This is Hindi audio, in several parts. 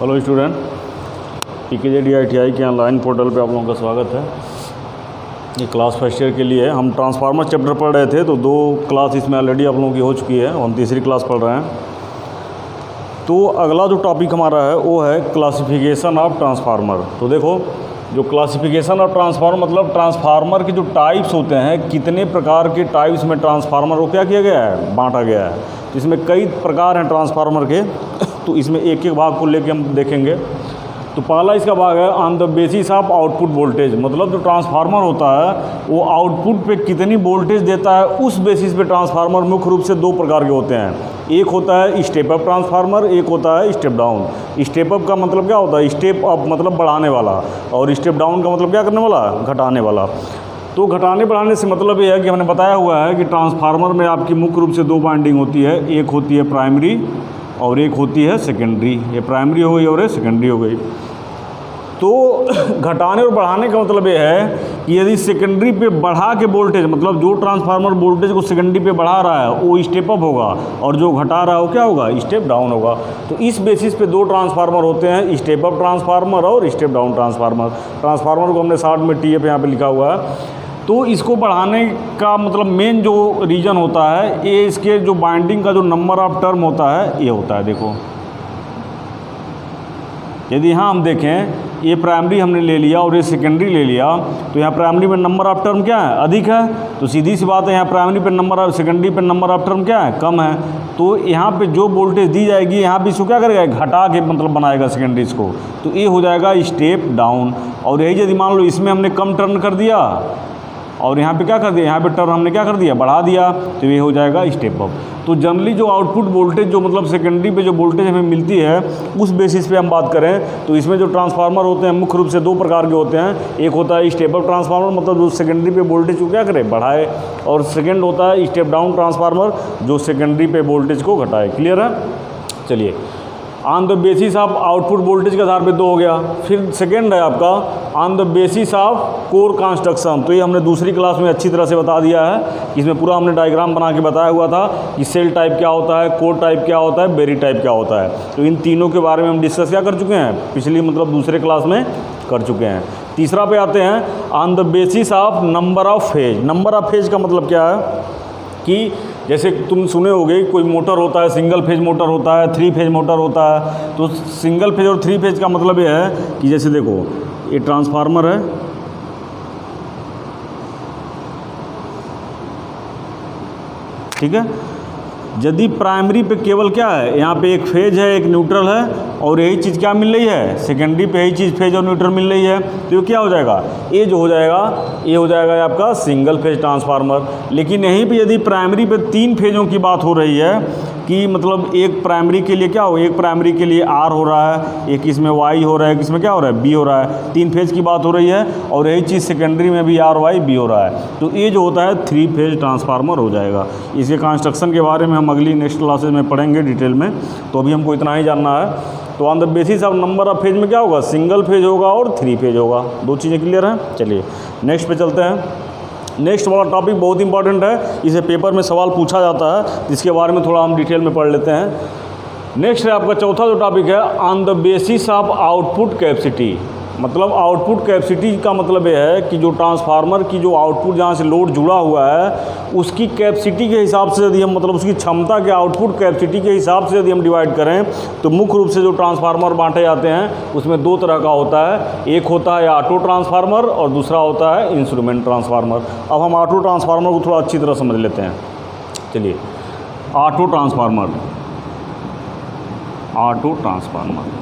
हेलो स्टूडेंट, PKJDITI के ऑनलाइन पोर्टल पे आप लोगों का स्वागत है। ये क्लास फर्स्ट ईयर के लिए हम ट्रांसफार्मर चैप्टर पढ़ रहे थे, तो 2 क्लास इसमें ऑलरेडी आप लोगों की हो चुकी है और हम तीसरी क्लास पढ़ रहे हैं। तो अगला जो टॉपिक हमारा है वो है क्लासिफिकेशन ऑफ ट्रांसफार्मर। तो देखो, जो क्लासिफिकेशन ऑफ ट्रांसफार्मर मतलब ट्रांसफार्मर के जो टाइप्स होते हैं, कितने प्रकार के टाइप्स में ट्रांसफार्मर को क्या किया गया है, बांटा गया है। तो इसमें कई प्रकार हैं ट्रांसफार्मर के, तो इसमें एक एक भाग को लेके हम देखेंगे। तो पहला इसका भाग है on the basis of output voltage, मतलब जो ट्रांसफार्मर होता है वो आउटपुट पे कितनी वोल्टेज देता है उस बेसिस पे ट्रांसफार्मर मुख्य रूप से 2 प्रकार के होते हैं। एक होता है स्टेप अप ट्रांसफार्मर, एक होता है स्टेप डाउन। स्टेप अप का मतलब क्या होता है, स्टेप अप मतलब बढ़ाने वाला, और स्टेप डाउन का मतलब क्या करने वाला, घटाने वाला। तो घटाने बढ़ाने से मतलब ये है कि हमने बताया हुआ है कि ट्रांसफार्मर में आपकी मुख्य रूप से 2 वाइंडिंग होती है, एक होती है प्राइमरी और एक होती है सेकेंडरी। ये प्राइमरी हो गई और ये सेकेंडरी हो गई। तो घटाने और बढ़ाने का मतलब ये है कि यदि सेकेंडरी पे बढ़ा के वोल्टेज, मतलब जो ट्रांसफार्मर वोल्टेज को सेकेंडरी पे बढ़ा रहा है वो स्टेप अप होगा, और जो घटा रहा है वो क्या होगा, स्टेप डाउन होगा। तो इस बेसिस पे 2 ट्रांसफार्मर होते हैं, स्टेप अप ट्रांसफार्मर और स्टेप डाउन ट्रांसफार्मर। ट्रांसफार्मर को हमने शॉर्ट में TF यहाँ पे लिखा हुआ है। तो इसको बढ़ाने का मतलब मेन जो रीज़न होता है, ये इसके जो बाइंडिंग का जो नंबर ऑफ टर्म होता है ये होता है। देखो, यदि यहाँ हम देखें, ये प्राइमरी हमने ले लिया और ये सेकेंडरी ले लिया, तो यहाँ प्राइमरी में नंबर ऑफ टर्म क्या है, अधिक है। तो सीधी सी बात है, यहाँ प्राइमरी पे नंबर ऑफ, सेकेंडरी पे नंबर ऑफ टर्म क्या है, कम है। तो यहाँ पे जो वोल्टेज दी जाएगी, यहाँ पे इसको क्या करेगा, घटा के मतलब बनाएगा सेकेंडरी को, तो ये हो जाएगा स्टेप डाउन। और यही यदि मान लो इसमें हमने कम टर्न कर दिया और यहाँ पे क्या कर दिया, यहाँ पे टर्न हमने क्या कर दिया, बढ़ा दिया, तो ये हो जाएगा स्टेप अप। तो जनरली जो आउटपुट वोल्टेज जो मतलब सेकेंडरी पे जो वोल्टेज हमें मिलती है उस बेसिस पे हम बात करें, तो इसमें जो ट्रांसफार्मर होते हैं मुख्य रूप से 2 प्रकार के होते हैं। एक होता है स्टेप अप ट्रांसफार्मर, मतलब जो सेकेंडरी पे वोल्टेज को क्या करे, बढ़ाए, और सेकेंड होता है स्टेप डाउन ट्रांसफार्मर, जो सेकेंडरी पे वोल्टेज को घटाए। क्लियर है। चलिए, on the basis of output voltage के आधार पे 2 हो गया। फिर सेकेंड है आपका on the basis of core construction. तो ये हमने दूसरी क्लास में अच्छी तरह से बता दिया है, इसमें पूरा हमने डायग्राम बना के बताया हुआ था कि सेल टाइप क्या होता है, कोर टाइप क्या होता है, बेरी टाइप क्या होता है। तो इन तीनों के बारे में हम डिस्कस क्या कर चुके हैं, पिछली मतलब दूसरे क्लास में कर चुके हैं। तीसरा पे आते हैं on the basis of number of phase. Number of phase का मतलब क्या है कि जैसे तुम सुने होगे, कोई मोटर होता है, सिंगल फेज मोटर होता है, 3 फेज मोटर होता है। तो सिंगल फेज और 3 फेज का मतलब ये है कि जैसे देखो, ये ट्रांसफार्मर है, ठीक है। यदि प्राइमरी पे केवल क्या है, यहाँ पे एक फेज है, एक न्यूट्रल है, और यही चीज़ क्या मिल रही है, सेकेंडरी पे यही चीज़ फेज और न्यूट्रल मिल रही है, तो ये क्या हो जाएगा, ये जो हो जाएगा, ये हो जाएगा आपका सिंगल फेज ट्रांसफार्मर। लेकिन यहीं पे यदि प्राइमरी पे 3 फेजों की बात हो रही है कि मतलब एक प्राइमरी के लिए क्या हो, एक प्राइमरी के लिए R हो रहा है, एक इसमें Y हो रहा है, एक इसमें क्या हो रहा है, B हो रहा है, 3 फेज की बात हो रही है, और यही चीज़ सेकेंडरी में भी R Y B हो रहा है, तो ये जो होता है 3 फेज ट्रांसफार्मर हो जाएगा। इसके कंस्ट्रक्शन के बारे में हम अगली नेक्स्ट क्लासेज में पढ़ेंगे डिटेल में, तो अभी हमको इतना ही जानना है। तो on the basis of number of phase में क्या होगा, सिंगल फेज होगा और 3 फेज होगा। 2 चीज़ें क्लियर हैं। चलिए नेक्स्ट पे चलते हैं। नेक्स्ट वाला टॉपिक बहुत इंपॉर्टेंट है, इसे पेपर में सवाल पूछा जाता है, इसके बारे में थोड़ा हम डिटेल में पढ़ लेते हैं। नेक्स्ट है आपका चौथा जो टॉपिक है on the basis of output capacity. मतलब आउटपुट कैपेसिटी का मतलब ये है कि जो ट्रांसफार्मर की जो आउटपुट जहाँ से लोड जुड़ा हुआ है उसकी कैपेसिटी के हिसाब से यदि हम मतलब उसकी क्षमता के आउटपुट कैपेसिटी के हिसाब से यदि हम डिवाइड करें, तो मुख्य रूप से जो ट्रांसफार्मर बांटे जाते हैं उसमें 2 तरह का होता है। एक होता है ऑटो ट्रांसफार्मर और दूसरा होता है इंस्ट्रूमेंट ट्रांसफार्मर। अब हम ऑटो ट्रांसफार्मर को थोड़ा अच्छी तरह समझ लेते हैं। चलिए, auto transformer, auto transformer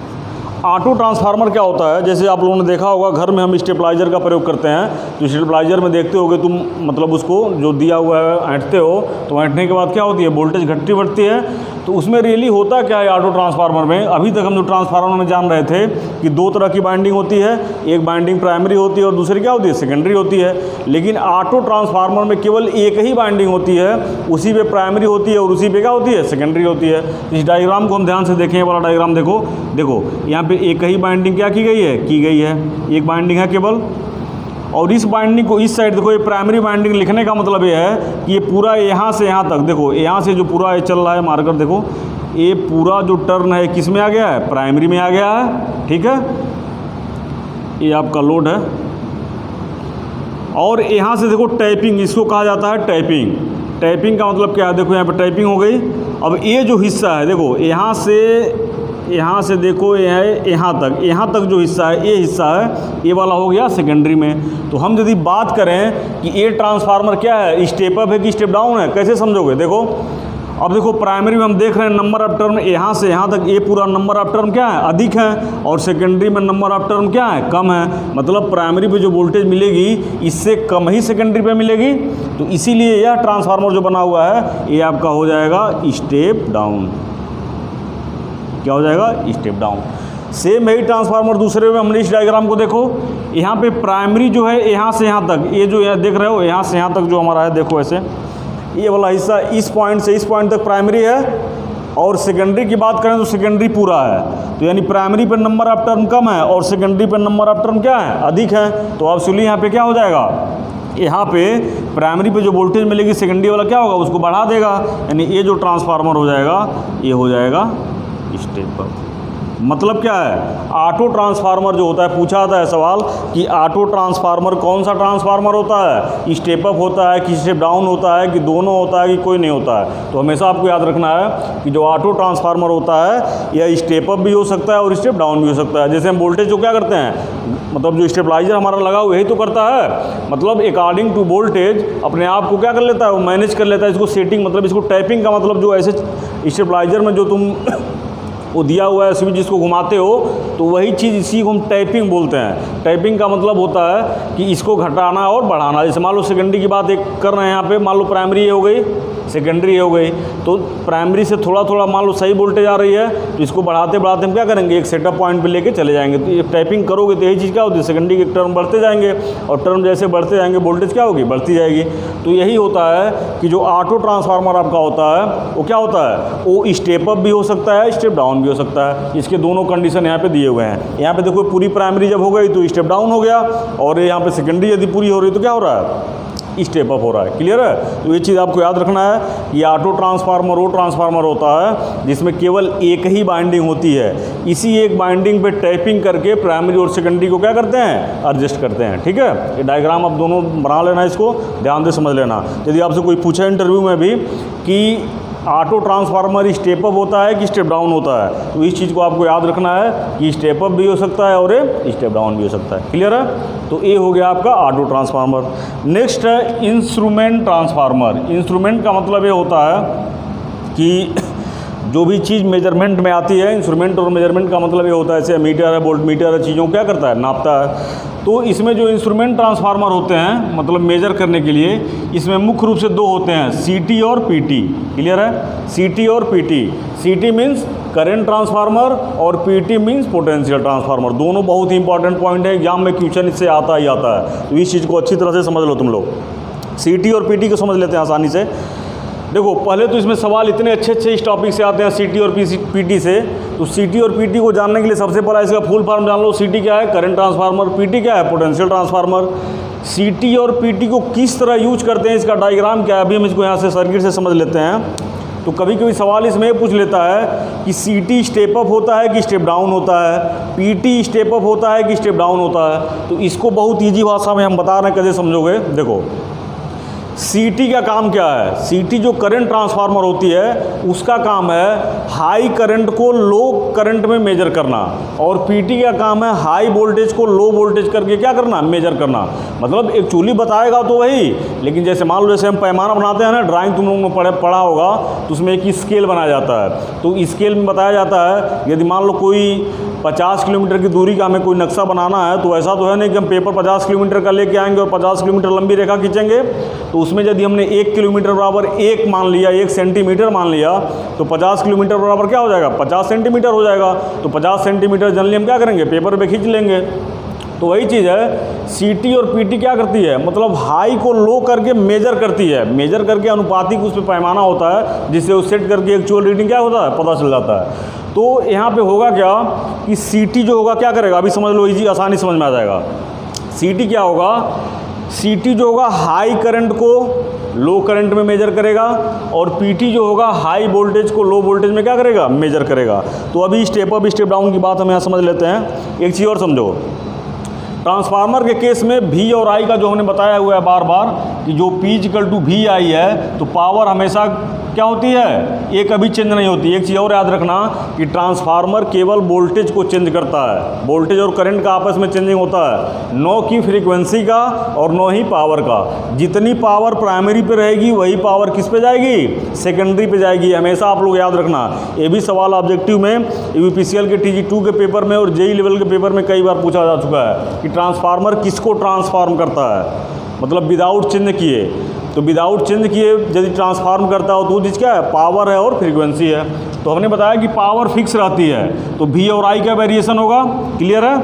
auto transformer क्या होता है, जैसे आप लोगों ने देखा होगा घर में हम स्टेबलाइजर का प्रयोग करते हैं, तो स्टेबलाइजर में देखते होगे तुम मतलब उसको जो दिया हुआ है ऐंठते हो, तो ऐंठने के बाद क्या होती है, वोल्टेज घटती बढ़ती है। तो उसमें रियली होता क्या है ऑटो ट्रांसफार्मर में, अभी तक हम जो ट्रांसफार्मर में जान रहे थे कि 2 तरह की बाइंडिंग होती है, एक बाइंडिंग प्राइमरी होती है और दूसरी क्या होती है, सेकेंडरी होती है। लेकिन ऑटो ट्रांसफार्मर में केवल एक ही बाइंडिंग होती है, उसी पे प्राइमरी होती है और उसी पे क्या होती है, सेकेंडरी होती है। इस डायग्राम को हम ध्यान से देखें, वाला डायग्राम देखो, देखो यहाँ पे एक ही बाइंडिंग क्या की गई है, एक बाइंडिंग है केवल, और इस बाइंडिंग को इस साइड देखो, ये प्राइमरी बाइंडिंग लिखने का मतलब ये है कि ये पूरा यहाँ से यहाँ तक देखो, यहाँ से जो पूरा ये चल रहा है मार्कर देखो, ये पूरा जो टर्न है किस में आ गया है, प्राइमरी में आ गया है, ठीक है। ये आपका लोड है और यहाँ से देखो टैपिंग, इसको कहा जाता है टैपिंग। टैपिंग का मतलब क्या है, देखो यहाँ पे टैपिंग हो गई। अब ये जो हिस्सा है देखो, यहाँ से देखो यहाँ तक जो हिस्सा है, ये हिस्सा है, ये वाला हो गया सेकेंडरी में। तो हम यदि बात करें कि ये ट्रांसफार्मर क्या है, स्टेप अप है कि स्टेप डाउन है, कैसे समझोगे? देखो अब देखो प्राइमरी में हम देख रहे हैं नंबर ऑफ टर्न यहाँ से यहाँ तक, ये पूरा नंबर ऑफ टर्न क्या है, अधिक है, और सेकेंडरी में नंबर ऑफ टर्न क्या है, कम है। मतलब प्राइमरी पे जो वोल्टेज मिलेगी इससे कम ही सेकेंडरी पे मिलेगी। तो इसीलिए यह ट्रांसफार्मर जो बना हुआ है ये आपका हो जाएगा स्टेप डाउन। क्या हो जाएगा, स्टेप डाउन। सेम यही ट्रांसफार्मर दूसरे में, हमने इस डायग्राम को देखो, यहाँ पे प्राइमरी जो है यहाँ से यहाँ तक, ये जो यहाँ देख रहे हो यहाँ से यहाँ तक जो हमारा है, देखो ऐसे ये वाला हिस्सा इस पॉइंट से इस पॉइंट तक प्राइमरी है, और सेकेंडरी की बात करें तो सेकेंडरी पूरा है। तो यानी प्राइमरी पर नंबर ऑफ टर्न कम है और सेकेंडरी पर नंबर ऑफ टर्न क्या है, अधिक है। तो आप सुनिए यहाँ पे क्या हो जाएगा, यहाँ पे प्राइमरी पे जो वोल्टेज मिलेगी सेकेंडरी वाला क्या होगा, उसको बढ़ा देगा। यानी ये जो ट्रांसफार्मर हो जाएगा ये हो जाएगा स्टेप अप। मतलब क्या है, ऑटो ट्रांसफार्मर जो होता है, पूछा जाता है सवाल कि ऑटो ट्रांसफार्मर कौन सा ट्रांसफार्मर होता है, स्टेप अप होता है कि स्टेप डाउन होता है कि दोनों होता है कि कोई नहीं होता है। तो हमेशा आपको याद रखना है कि जो ऑटो ट्रांसफार्मर होता है यह स्टेप अप भी हो सकता है और स्टेप डाउन भी हो सकता है। जैसे हम वोल्टेज जो क्या करते हैं, मतलब जो स्टेबलाइजर हमारा लगा हुआ यही तो करता है, मतलब अकॉर्डिंग टू वोल्टेज अपने आप को क्या कर लेता है, वो मैनेज कर लेता है। इसको सेटिंग, मतलब इसको टैपिंग का मतलब जो ऐसे स्टेबलाइजर में जो तुम वो दिया हुआ है स्विच जिसको घुमाते हो, तो वही चीज़ इसी को हम टैपिंग बोलते हैं। टैपिंग का मतलब होता है कि इसको घटाना और बढ़ाना। जैसे मान लो सेकेंडरी की बात एक कर रहे हैं यहाँ पे, मान लो प्राइमरी हो गई, सेकेंडरी हो गई, तो प्राइमरी से थोड़ा थोड़ा मान लो सही वोल्टेज आ रही है, तो इसको बढ़ाते बढ़ाते हम क्या करेंगे, एक सेटअप पॉइंट पे लेके चले जाएंगे। तो ये टैपिंग करोगे तो यही चीज़ क्या होती है, सेकेंडरी के टर्म बढ़ते जाएंगे और टर्म जैसे बढ़ते जाएंगे वोल्टेज क्या होगी, बढ़ती जाएगी। तो यही होता है कि जो ऑटो ट्रांसफार्मर आपका होता है वो क्या होता है, वो स्टेप अप भी हो सकता है, स्टेप डाउन भी हो सकता है। इसके दोनों कंडीशन यहाँ पे दिए हुए हैं। यहाँ पे देखो पूरी प्राइमरी जब हो गई तो स्टेप डाउन हो गया, और यहाँ पे सेकेंडरी यदि पूरी हो रही तो क्या हो रहा है, स्टेप अप हो रहा है। क्लियर है? तो ये चीज़ आपको याद रखना है कि ऑटो ट्रांसफार्मर वो ट्रांसफार्मर होता है जिसमें केवल एक ही बाइंडिंग होती है। इसी एक बाइंडिंग पे टैपिंग करके प्राइमरी और सेकेंडरी को क्या करते हैं, एडजस्ट करते हैं। ठीक है, ये डायग्राम आप दोनों बना लेना, इसको ध्यान से समझ लेना। यदि आपसे कोई पूछे इंटरव्यू में भी कि ऑटो ट्रांसफार्मर स्टेप अप होता है कि स्टेप डाउन होता है, तो इस चीज़ को आपको याद रखना है कि स्टेप अप भी हो सकता है और स्टेप डाउन भी हो सकता है। क्लियर है? तो ये हो गया आपका ऑटो ट्रांसफार्मर। नेक्स्ट है इंस्ट्रूमेंट ट्रांसफार्मर। इंस्ट्रूमेंट का मतलब ये होता है कि जो भी चीज़ मेजरमेंट में आती है, इंस्ट्रूमेंट और मेजरमेंट का मतलब ये होता है, जैसे मीटर है, वोल्ट मीटर है, चीज़ों को क्या करता है, नापता है। तो इसमें जो इंस्ट्रूमेंट ट्रांसफार्मर होते हैं, मतलब मेजर करने के लिए, इसमें मुख्य रूप से दो होते हैं, सीटी और पीटी। क्लियर है? सीटी और पीटी। सीटी मीन्स करंट ट्रांसफार्मर और पीटी मीन्स पोटेंशियल ट्रांसफार्मर। दोनों बहुत ही इंपॉर्टेंट पॉइंट है, एग्जाम में क्वेश्चन इससे आता ही आता है। तो इस चीज़ को अच्छी तरह से समझ लो तुम लोग। सीटी और पीटी को समझ लेते हैं आसानी से। देखो पहले तो इसमें सवाल इतने अच्छे अच्छे इस टॉपिक से आते हैं, सीटी और पीटी से। तो सीटी और पीटी को जानने के लिए सबसे पहले इसका फुल फॉर्म जान लो। सीटी क्या है, करंट ट्रांसफार्मर। पीटी क्या है, पोटेंशियल ट्रांसफार्मर। सीटी और पीटी को किस तरह यूज करते हैं, इसका डायग्राम क्या है, अभी हम इसको यहाँ से सर्किट से समझ लेते हैं। तो कभी कभी सवाल इसमें पूछ लेता है कि सीटी स्टेप अप होता है कि स्टेप डाउन होता है, पीटी स्टेप अप होता है कि स्टेप डाउन होता है। तो इसको बहुत ईजी भाषा में हम बता रहे हैं, कैसे समझोगे। देखो सीटी का काम क्या है, सीटी जो करंट ट्रांसफार्मर होती है उसका काम है हाई करंट को लो करंट में मेजर करना, और पीटी का काम है हाई वोल्टेज को लो वोल्टेज करके क्या करना, मेजर करना। मतलब एक्चुअली बताएगा तो वही, लेकिन जैसे मान लो जैसे हम पैमाना बनाते हैं ना, ड्राइंग तुम लोगों ने पढ़ा होगा, तो उसमें एक स्केल बनाया जाता है। तो स्केल में बताया जाता है यदि मान लो कोई 50 किलोमीटर की दूरी का हमें कोई नक्शा बनाना है, तो ऐसा तो है नहीं कि हम पेपर 50 किलोमीटर का लेके आएंगे और 50 किलोमीटर लंबी रेखा खींचेंगे। तो उसमें यदि हमने 1 किलोमीटर बराबर 1 मान लिया, 1 सेंटीमीटर मान लिया, तो 50 किलोमीटर बराबर क्या हो जाएगा, 50 सेंटीमीटर हो जाएगा। तो 50 सेंटीमीटर जनरली हम क्या करेंगे, पेपर पे खींच लेंगे। तो वही चीज़ है, सीटी और पीटी क्या करती है, मतलब हाई को लो करके मेजर करती है। मेजर करके अनुपातिक उस पर पैमाना होता है, जिससे वो सेट करके एक्चुअल रीडिंग क्या होता है, पता चल जाता है। तो यहाँ पे होगा क्या कि सीटी जो होगा क्या करेगा, अभी समझ लो, इजी आसानी समझ में आ जाएगा। सीटी क्या होगा, CT जो होगा हाई करंट को लो करंट में मेजर करेगा, और PT जो होगा हाई वोल्टेज को लो वोल्टेज में क्या करेगा, मेजर करेगा। तो अभी स्टेप अप स्टेप डाउन की बात हम यहाँ समझ लेते हैं। एक चीज़ और समझो, ट्रांसफार्मर के केस में V और I का जो हमने बताया हुआ है बार बार कि जो P = VI है, तो पावर हमेशा क्या होती है, एक कभी चेंज नहीं होती। एक चीज़ और याद रखना कि ट्रांसफार्मर केवल वोल्टेज को चेंज करता है, वोल्टेज और करंट का आपस में चेंजिंग होता है, नो की फ्रीक्वेंसी का और नो ही पावर का। जितनी पावर प्राइमरी पे रहेगी वही पावर किस पे जाएगी, सेकेंडरी पे जाएगी। हमेशा आप लोग याद रखना, ये भी सवाल ऑब्जेक्टिव में UPCL के TG2 के पेपर में और JEE लेवल के पेपर में कई बार पूछा जा चुका है कि ट्रांसफार्मर किसको ट्रांसफार्म करता है, मतलब विदाउट चेंज किए। तो विदाउट चेंज किए यदि ट्रांसफार्म करता हो तो चीज़ क्या है, पावर है और फ्रीक्वेंसी है। तो हमने बताया कि पावर फिक्स रहती है, तो V और I का वेरिएशन होगा। क्लियर है?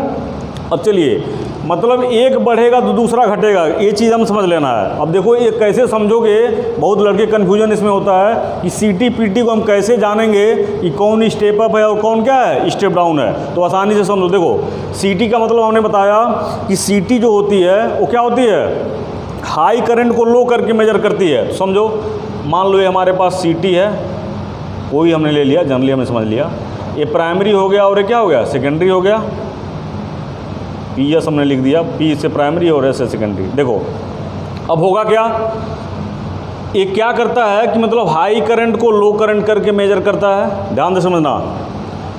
अब चलिए, मतलब एक बढ़ेगा तो दूसरा घटेगा, ये चीज़ हम समझ लेना है। अब देखो ये कैसे समझोगे, बहुत लड़के कन्फ्यूजन इसमें होता है कि CT PT को हम कैसे जानेंगे कि कौन स्टेप अप है और कौन क्या है, स्टेप डाउन है। तो आसानी से समझो, देखो CT का मतलब हमने बताया कि CT जो होती है वो क्या होती है, हाई करंट को लो करके मेजर करती है। तो समझो, मान लो ये हमारे पास CT है, कोई हमने ले लिया, जनरली हमने समझ लिया, ये प्राइमरी हो गया और ये क्या हो गया, सेकेंडरी हो गया। PS हमने लिख दिया, P से प्राइमरी और S से सेकेंडरी। देखो अब होगा क्या, ये क्या करता है कि मतलब हाई करंट को लो करंट करके मेजर करता है। ध्यान से समझना,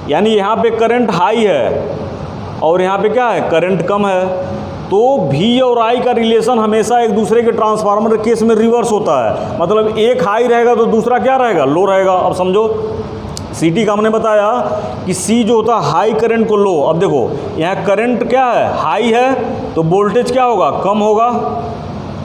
यानी यहाँ पे करंट हाई है और यहाँ पे क्या है, करंट कम है। तो V और I का रिलेशन हमेशा एक दूसरे के ट्रांसफार्मर के केस में रिवर्स होता है, मतलब एक हाई रहेगा तो दूसरा क्या रहेगा, लो रहेगा। अब समझो CT का हमने बताया कि C जो होता है हाई करंट को लो। अब देखो यहाँ करंट क्या है, हाई है, तो वोल्टेज क्या होगा, कम होगा,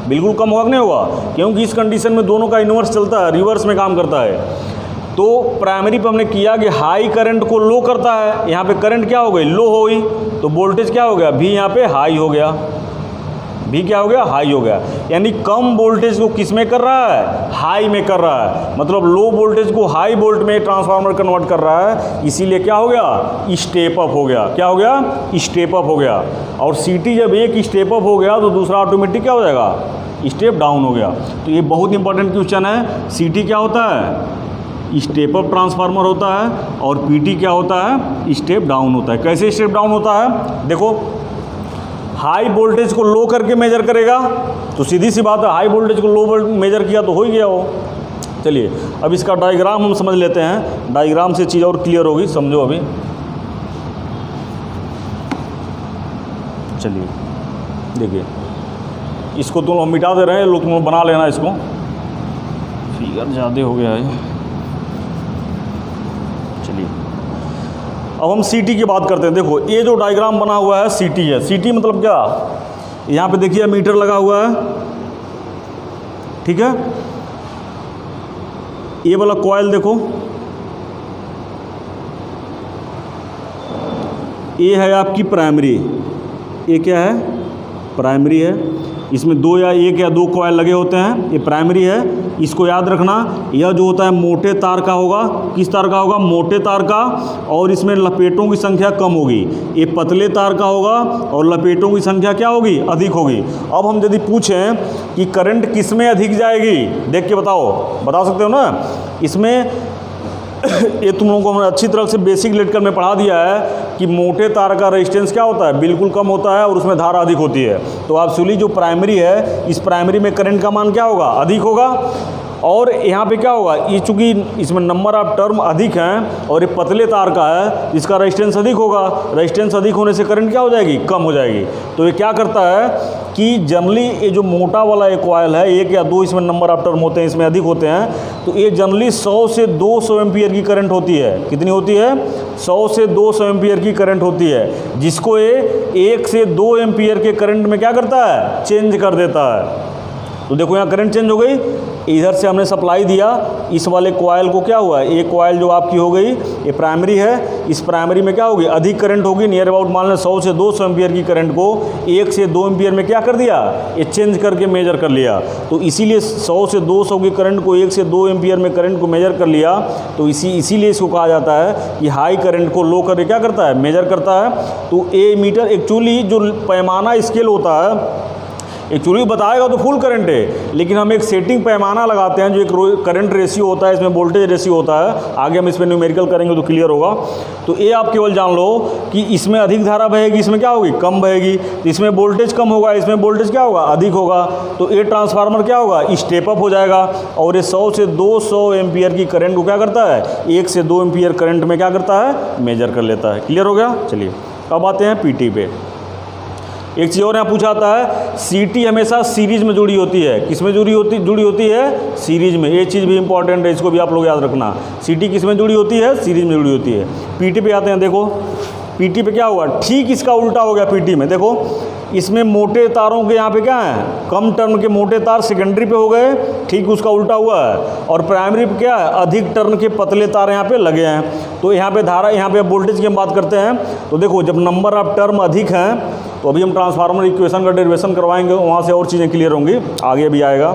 बिल्कुल कम होगा कि नहीं होगा, क्योंकि इस कंडीशन में दोनों का इन्वर्स चलता है, रिवर्स में काम करता है। तो प्राइमरी पे हमने किया कि हाई करंट को लो करता है, यहाँ पे करंट क्या हो गई, लो हो गई, तो वोल्टेज क्या हो गया, V यहाँ पे हाई हो गया, V क्या हो गया, हाई हो गया। यानी कम वोल्टेज को किस में कर रहा है, हाई में कर रहा है, मतलब लो वोल्टेज को हाई वोल्ट में ट्रांसफार्मर कन्वर्ट कर रहा है। इसीलिए क्या हो गया, स्टेप अप हो गया। क्या हो गया, स्टेप अप हो गया। और CT जब एक स्टेप अप हो गया तो दूसरा ऑटोमेटिक क्या हो जाएगा, स्टेप डाउन हो गया। तो ये बहुत इंपॉर्टेंट क्वेश्चन है। CT क्या होता है, स्टेप अप ट्रांसफार्मर होता है, और PT क्या होता है, स्टेप डाउन होता है। कैसे स्टेप डाउन होता है, देखो हाई वोल्टेज को लो करके मेजर करेगा, तो सीधी सी बात है, हाई वोल्टेज को लो वोल्ट मेजर किया तो हो ही गया वो। चलिए अब इसका डायग्राम हम समझ लेते हैं, डायग्राम से चीज़ और क्लियर होगी, समझो अभी। चलिए देखिए, इसको तुम मिटा दे रहे हैं लोग, तुम बना लेना, इसको फिगर ज़्यादा हो गया है। चलिए अब हम CT की बात करते हैं। देखो ये जो डायग्राम बना हुआ है CT है। CT मतलब क्या, यहाँ पे देखिए मीटर लगा हुआ है, ठीक है। ये वाला कॉइल देखो, ये है आपकी प्राइमरी, ये क्या है, प्राइमरी है। इसमें दो या एक या दो कॉइल लगे होते हैं, ये प्राइमरी है। इसको याद रखना, यह जो होता है मोटे तार का होगा। किस तार का होगा, मोटे तार का, और इसमें लपेटों की संख्या कम होगी। ये पतले तार का होगा और लपेटों की संख्या क्या होगी, अधिक होगी। अब हम यदि पूछें कि करंट किस में अधिक जाएगी, देख के बताओ, बता सकते हो ना। इसमें ये तुम लोगों को हमने अच्छी तरह से बेसिक इलेक्ट्रिकल में पढ़ा दिया है कि मोटे तार का रेजिस्टेंस क्या होता है, बिल्कुल कम होता है, और उसमें धारा अधिक होती है। तो एक्चुअली जो प्राइमरी है, इस प्राइमरी में करंट का मान क्या होगा, अधिक होगा। और यहाँ पे क्या होगा, ये चूँकि इसमें नंबर ऑफ टर्म अधिक हैं और ये पतले तार का है, इसका रेजिस्टेंस अधिक होगा। रेजिस्टेंस अधिक होने से करंट क्या हो जाएगी, कम हो जाएगी। तो ये क्या करता है कि जनरली ये जो मोटा वाला एक कॉइल है, एक या दो इसमें नंबर ऑफ टर्म होते हैं, इसमें अधिक होते हैं, तो ये जनरली 100 से 200 एम्पियर की करंट होती है। कितनी होती है, 100 से 200 एम्पियर की करंट होती है, जिसको ये 1 से 2 एम्पियर के करंट में क्या करता है, चेंज कर देता है। तो देखो यहाँ करंट चेंज हो गई, इधर से हमने सप्लाई दिया, इस वाले कॉइल को क्या हुआ, एक कॉइल जो आपकी हो गई, ये प्राइमरी है, इस प्राइमरी में क्या होगी, अधिक करंट होगी, नियर अबाउट मान लें 100 से 200 एम्पियर की करंट को 1 से 2 एम्पियर में क्या कर दिया, ये चेंज करके मेजर कर लिया। तो इसीलिए 100 से 200 की करंट को 1 से 2 एम्पियर में करंट को मेजर कर लिया। तो इसीलिए इसको कहा जाता है कि हाई करंट को लो करके क्या करता है, मेजर करता है। तो ए मीटर एक्चुअली जो पैमाना स्केल होता है, एक्चुअली बताएगा तो फुल करंट है, लेकिन हम एक सेटिंग पैमाना लगाते हैं जो एक करंट रेशियो होता है, इसमें वोल्टेज रेशियो होता है। आगे हम इसमें न्यूमेरिकल करेंगे तो क्लियर होगा। तो ये आप केवल जान लो कि इसमें अधिक धारा बहेगी, इसमें क्या होगी, कम बहेगी। तो इसमें वोल्टेज कम होगा, इसमें वोल्टेज क्या होगा, अधिक होगा। तो ये ट्रांसफार्मर क्या होगा, स्टेप अप हो जाएगा और ये 100 से 200 एम्पियर की करंट को क्या करता है, 1 से 2 एम्पियर करंट में क्या करता है, मेजर कर लेता है। क्लियर हो गया। चलिए अब आते हैं पीटी पे। एक चीज़ और यहाँ पूछा आता है, सीटी हमेशा सीरीज में जुड़ी होती है। किस में जुड़ी होती है, सीरीज में। ये चीज़ भी इंपॉर्टेंट है, इसको भी आप लोग याद रखना। सीटी किस में जुड़ी होती है, सीरीज में जुड़ी होती है। पीटी पे आते हैं। देखो पीटी पे क्या हुआ, ठीक इसका उल्टा हो गया। पीटी में देखो इसमें मोटे तारों के यहाँ पे क्या है, कम टर्न के मोटे तार सेकेंडरी पे हो गए, ठीक उसका उल्टा हुआ है। और प्राइमरी पे क्या है, अधिक टर्न के पतले तार यहाँ पे लगे हैं। तो यहाँ पे धारा, यहाँ पे वोल्टेज की हम बात करते हैं। तो देखो जब नंबर ऑफ टर्म अधिक हैं तो अभी हम ट्रांसफार्मर इक्वेशन का डेरिवेशन करवाएंगे, वहाँ से और चीज़ें क्लियर होंगी, आगे भी आएगा।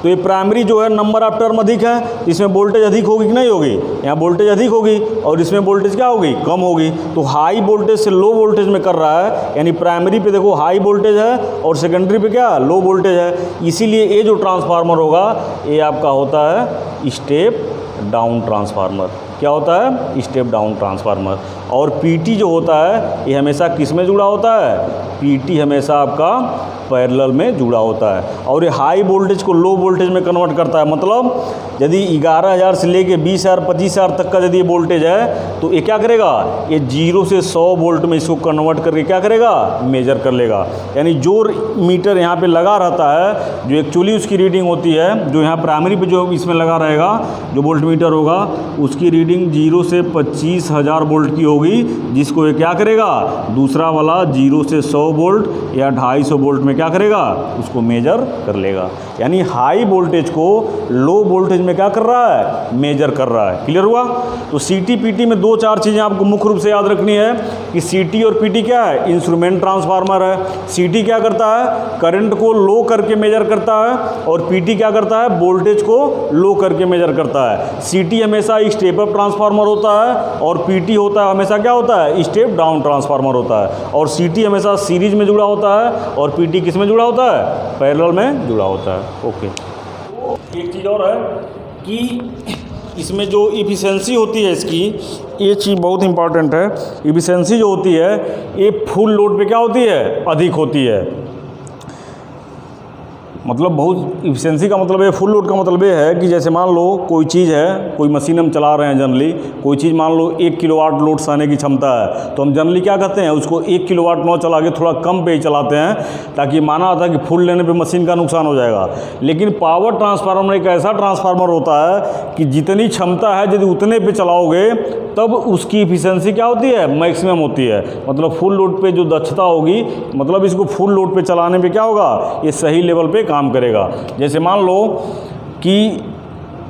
तो ये प्राइमरी जो है नंबर ऑफ टर्म अधिक है, इसमें वोल्टेज अधिक होगी कि नहीं होगी, यहाँ वोल्टेज अधिक होगी और इसमें वोल्टेज क्या होगी, कम होगी। तो हाई वोल्टेज से लो वोल्टेज में कर रहा है, यानी प्राइमरी पे देखो हाई वोल्टेज है और सेकेंडरी पे क्या, लो वोल्टेज है। इसीलिए ये जो ट्रांसफार्मर होगा ये आपका होता है स्टेप डाउन ट्रांसफार्मर। क्या होता है, स्टेप डाउन ट्रांसफार्मर। और पीटी जो होता है ये हमेशा किस में जुड़ा होता है, पीटी हमेशा आपका पैरेलल में जुड़ा होता है। और ये हाई वोल्टेज को लो वोल्टेज में कन्वर्ट करता है। मतलब यदि 11,000 से लेके 20,000 25,000 तक का यदि ये वोल्टेज है तो ये क्या करेगा, ये 0 से 100 वोल्ट में इसको कन्वर्ट करके क्या करेगा, मेजर कर लेगा। यानी जो मीटर यहाँ पे लगा रहता है, जो एक्चुअली उसकी रीडिंग होती है, जो यहाँ प्राइमरी पे जो इसमें लगा रहेगा, जो वोल्ट मीटर होगा, उसकी रीडिंग 0 से 25,000 वोल्ट की होगी, जिसको ये क्या करेगा, दूसरा वाला 0 से 100 वोल्ट या 250 वोल्ट में क्या करेगा, उसको मेजर कर लेगा। यानी हाई वोल्टेज को लो वोल्टेज में क्या कर रहा है, मेजर कर रहा है। क्लियर हुआ। तो सीटी पीटी में 2-4 चीज़ें आपको मुख्य रूप से याद रखनी है कि सीटी और पीटी क्या है, इंस्ट्रूमेंट ट्रांसफार्मर है। सीटी क्या करता है, करंट को लो करके मेजर करता है और पीटी क्या करता है, वोल्टेज को लो करके मेजर करता है। सीटी हमेशा स्टेप अप ट्रांसफार्मर होता है और पीटी होता है हमेशा क्या होता है, स्टेप डाउन ट्रांसफार्मर होता है। और सीटी हमेशा सीरीज में जुड़ा होता है और पीटी किस में जुड़ा होता है, पैरेलल में जुड़ा होता है। ओके। एक चीज़ और है कि इसमें जो इफिशिएंसी होती है इसकी, ये चीज़ बहुत इंपॉर्टेंट है। इफिशिएंसी जो होती है ये फुल लोड पे क्या होती है, अधिक होती है। मतलब बहुत इफिशिएंसी का मतलब है, फुल लोड का मतलब ये है कि जैसे मान लो कोई चीज़ है, कोई मशीन हम चला रहे हैं जनरली, कोई चीज़ मान लो 1 किलोवाट लोड सहने की क्षमता है, तो हम जनरली क्या करते हैं, उसको 1 किलोवाट न चला के थोड़ा कम पे ही चलाते हैं, ताकि माना होता है कि फुल लेने पे मशीन का नुकसान हो जाएगा। लेकिन पावर ट्रांसफार्मर एक ऐसा ट्रांसफार्मर होता है कि जितनी क्षमता है यदि उतने पे चलाओगे तब उसकी इफिशिएंसी क्या होती है, मैक्सिमम होती है। मतलब फुल लोड पे जो दक्षता होगी, मतलब इसको फुल लोड पे चलाने पे क्या होगा, ये सही लेवल पे काम करेगा। जैसे मान लो कि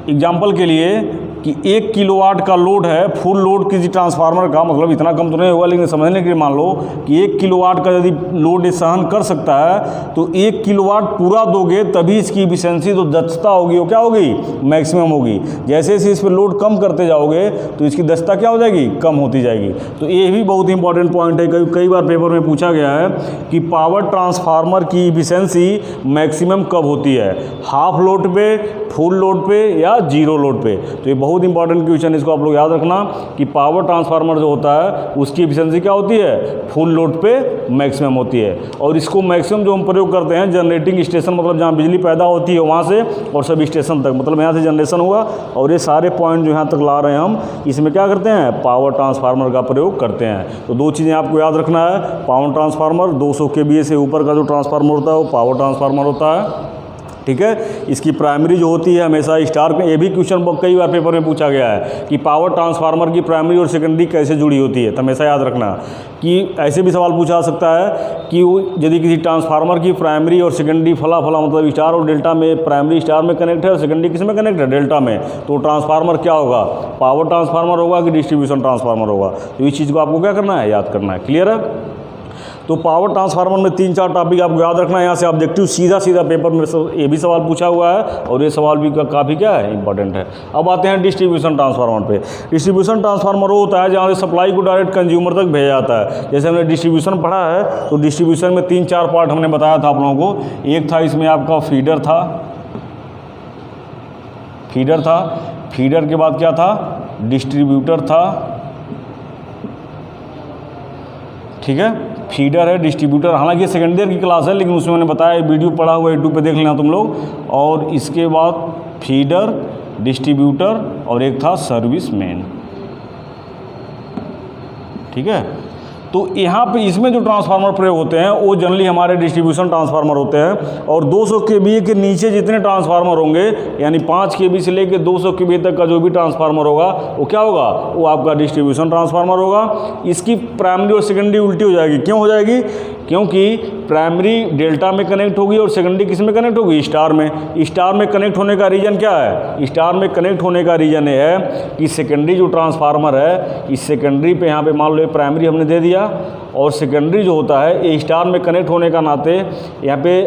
एग्जांपल के लिए कि 1 किलोवाट का लोड है, फुल लोड किसी ट्रांसफार्मर का, मतलब इतना कम तो नहीं होगा लेकिन समझने के लिए मान लो कि 1 किलोवाट का यदि लोड सहन कर सकता है तो 1 किलोवाट पूरा दोगे तभी इसकी इफिशिएंसी जो दक्षता होगी वो क्या होगी, मैक्सिमम होगी। जैसे जैसे इस पर लोड कम करते जाओगे तो इसकी दक्षता क्या हो जाएगी, कम होती जाएगी। तो ये भी बहुत इंपॉर्टेंट पॉइंट है, कई बार पेपर में पूछा गया है कि पावर ट्रांसफार्मर की इफिशिएंसी मैक्सिमम कब होती है, हाफ लोड पे, फुल लोड पे या जीरो लोड पे। तो ये बहुत इंपॉर्टेंट क्वेश्चन, इसको आप लोग याद रखना कि पावर ट्रांसफार्मर जो होता है उसकी एफिशिएंसी क्या होती है, फुल लोड पे मैक्सिमम होती है। और इसको मैक्सिमम जो हम प्रयोग करते हैं जनरेटिंग स्टेशन, मतलब जहाँ बिजली पैदा होती है वहाँ से और सब स्टेशन तक, मतलब यहाँ से जनरेशन हुआ और ये सारे पॉइंट जो यहाँ तक ला रहे हैं हम, इसमें क्या करते हैं, पावर ट्रांसफार्मर का प्रयोग करते हैं। तो 2 चीज़ें आपको याद रखना है, पावर ट्रांसफार्मर 200 kVA से ऊपर का जो ट्रांसफार्मर होता है वो पावर ट्रांसफार्मर होता है। ठीक है। इसकी प्राइमरी जो होती है हमेशा स्टार में, ये भी क्वेश्चन कई बार पेपर में पूछा गया है कि पावर ट्रांसफार्मर की प्राइमरी और सेकेंडरी कैसे जुड़ी होती है। तो हमेशा याद रखना कि ऐसे भी सवाल पूछा जा सकता है कि यदि किसी ट्रांसफार्मर की प्राइमरी और सेकेंडरी फला मतलब स्टार और डेल्टा में, प्राइमरी स्टार में कनेक्ट है और सेकेंडरी किस में कनेक्ट है, डेल्टा में, तो ट्रांसफार्मर क्या होगा, पावर ट्रांसफार्मर होगा कि डिस्ट्रीब्यूशन ट्रांसफार्मर होगा। तो इस चीज़ को आपको क्या करना है, याद करना है। क्लियर है। तो पावर ट्रांसफार्मर में 3-4 टॉपिक आपको याद रखना है। यहाँ से ऑब्जेक्टिव सीधा पेपर में ये भी सवाल पूछा हुआ है और ये सवाल भी काफ़ी क्या है, इंपॉर्टेंट है। अब आते हैं डिस्ट्रीब्यूशन ट्रांसफार्मर पे। डिस्ट्रीब्यूशन ट्रांसफार्मर वो होता है जहाँ से सप्लाई को डायरेक्ट कंज्यूमर तक भेजा जाता है। जैसे हमने डिस्ट्रीब्यूशन पढ़ा है तो डिस्ट्रीब्यूशन में 3-4 पार्ट हमने बताया था आप लोगों को। एक था इसमें आपका फीडर था, फीडर के बाद क्या था, डिस्ट्रीब्यूटर था, ठीक है, फीडर है, डिस्ट्रीब्यूटर। हालांकि सेकेंड ईयर की क्लास है लेकिन उसमें मैंने बताया, वीडियो पढ़ा हुआ यूट्यूब पे देख लेना तुम लोग। और इसके बाद फीडर, डिस्ट्रीब्यूटर और एक था सर्विसमैन, ठीक है। तो यहाँ पे इसमें जो ट्रांसफार्मर प्रयोग होते हैं वो जनरली हमारे डिस्ट्रीब्यूशन ट्रांसफार्मर होते हैं। और 200 kVA के नीचे जितने ट्रांसफार्मर होंगे, यानी 5 kV से लेकर 200 kVA तक का जो भी ट्रांसफार्मर होगा वो क्या होगा, वो आपका डिस्ट्रीब्यूशन ट्रांसफार्मर होगा। इसकी प्राइमरी और सेकेंडरी उल्टी हो जाएगी। क्यों हो जाएगी, क्योंकि प्राइमरी डेल्टा में कनेक्ट होगी और सेकेंडरी किस में कनेक्ट होगी, स्टार में। स्टार में कनेक्ट होने का रीज़न क्या है, स्टार में कनेक्ट होने का रीज़न ये है कि सेकेंडरी जो ट्रांसफार्मर है, इस सेकेंडरी पे यहाँ पे मान लो प्राइमरी हमने दे दिया और सेकेंडरी जो होता है ये स्टार में कनेक्ट होने का नाते यहाँ पे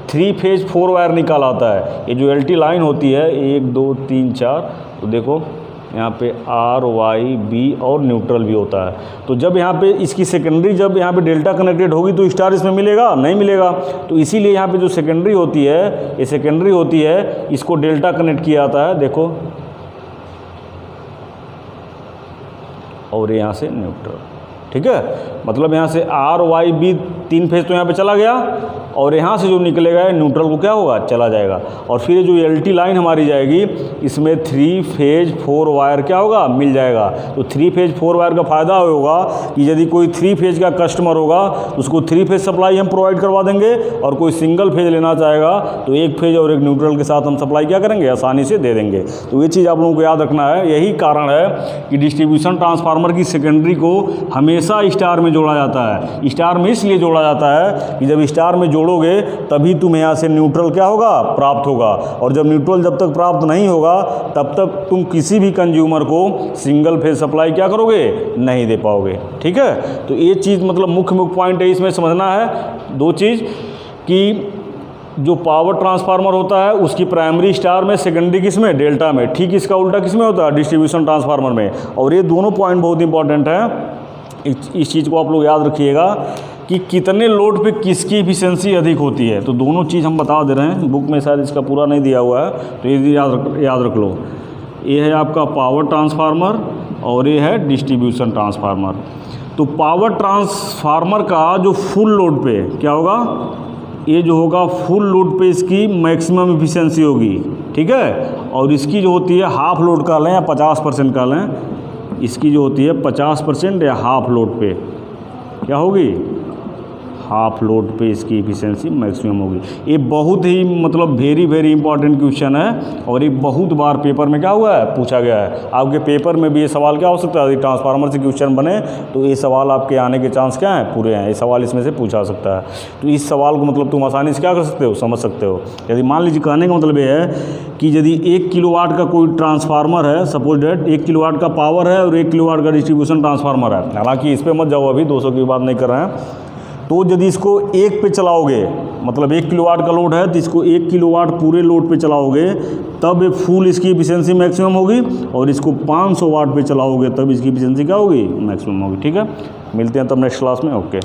3 फेज 4 वायर निकाल आता है। ये जो LT लाइन होती है 1 2 3 4, तो देखो यहाँ पे R Y B और न्यूट्रल भी होता है। तो जब यहाँ पे इसकी सेकेंडरी जब यहाँ पे डेल्टा कनेक्टेड होगी तो स्टार इसमें मिलेगा, नहीं मिलेगा। तो इसीलिए यहाँ पे जो सेकेंडरी होती है, ये सेकेंडरी होती है, इसको डेल्टा कनेक्ट किया जाता है, देखो, और यहाँ से न्यूट्रल, ठीक है। मतलब यहाँ से R Y B 3 फेज तो यहाँ पे चला गया और यहाँ से जो निकलेगा न्यूट्रल को क्या होगा, चला जाएगा। और फिर जो LT लाइन हमारी जाएगी इसमें 3 फेज 4 वायर क्या होगा, मिल जाएगा। तो 3 फेज 4 वायर का फ़ायदा होगा कि यदि कोई 3 फेज का कस्टमर होगा तो उसको 3 फेज सप्लाई हम प्रोवाइड करवा देंगे, और कोई सिंगल फेज लेना चाहेगा तो 1 फेज और 1 न्यूट्रल के साथ हम सप्लाई क्या करेंगे, आसानी से दे देंगे। तो ये चीज़ आप लोगों को याद रखना है। यही कारण है कि डिस्ट्रीब्यूशन ट्रांसफार्मर की सेकेंडरी को हमेशा स्टार में जोड़ा जाता है। स्टार में इसलिए जोड़ा जाता है कि जब स्टार में जोड़ोगे तभी तुम्हें यहाँ से न्यूट्रल क्या होगा, प्राप्त होगा। और जब न्यूट्रल जब तक प्राप्त नहीं होगा तब तक तुम किसी भी कंज्यूमर को सिंगल फेज सप्लाई क्या करोगे, नहीं दे पाओगे, ठीक है। तो ये चीज़ मतलब मुख्य पॉइंट है, इसमें समझना है 2 चीज़ कि जो पावर ट्रांसफार्मर होता है उसकी प्राइमरी स्टार में, सेकेंडरी किस में, डेल्टा में। ठीक इसका उल्टा किस में होता है, डिस्ट्रीब्यूशन ट्रांसफार्मर में। और ये दोनों पॉइंट बहुत इंपॉर्टेंट है, इस चीज़ को आप लोग याद रखिएगा कि कितने लोड पे किसकी एफिशिएंसी अधिक होती है। तो दोनों चीज़ हम बता दे रहे हैं, बुक में शायद इसका पूरा नहीं दिया हुआ है, तो ये याद रख लो। ये है आपका पावर ट्रांसफार्मर और ये है डिस्ट्रीब्यूशन ट्रांसफार्मर। तो पावर ट्रांसफार्मर का जो फुल लोड पे क्या होगा, ये जो होगा फुल लोड पे इसकी मैक्सिमम एफिशिएंसी होगी, ठीक है। और इसकी जो होती है हाफ लोड का लें या 50% का लें, इसकी जो होती है 50% या हाफ लोड पे क्या होगी, हाफ लोड पे इसकी एफिशिएंसी मैक्सिमम होगी। ये बहुत ही मतलब वेरी इंपॉर्टेंट क्वेश्चन है और ये बहुत बार पेपर में क्या हुआ है, पूछा गया है। आपके पेपर में भी ये सवाल क्या हो सकता है, यदि ट्रांसफार्मर से क्वेश्चन बने तो ये सवाल आपके आने के चांस क्या हैं, पूरे हैं। ये सवाल इसमें से पूछा सकता है। तो इस सवाल को मतलब तुम आसानी से क्या कर सकते हो, समझ सकते हो। यदि मान लीजिए, कहने का मतलब ये है कि यदि 1 किलोवाट का कोई ट्रांसफार्मर है, सपोज डेट 1 किलोवाट का पावर है और 1 किलोवाट का डिस्ट्रीब्यूशन ट्रांसफार्मर है, हालांकि इस पर मत जाओ, अभी 200 की बात नहीं कर रहे हैं। तो यदि इसको 1 पे चलाओगे, मतलब 1 किलोवाट का लोड है तो इसको 1 किलोवाट पूरे लोड पे चलाओगे तब फुल इसकी एफिशिएंसी मैक्सिमम होगी, और इसको 500 वाट पे चलाओगे तब इसकी एफिशिएंसी क्या होगी, मैक्सिमम होगी, ठीक है। मिलते हैं तब नेक्स्ट क्लास में, ओके।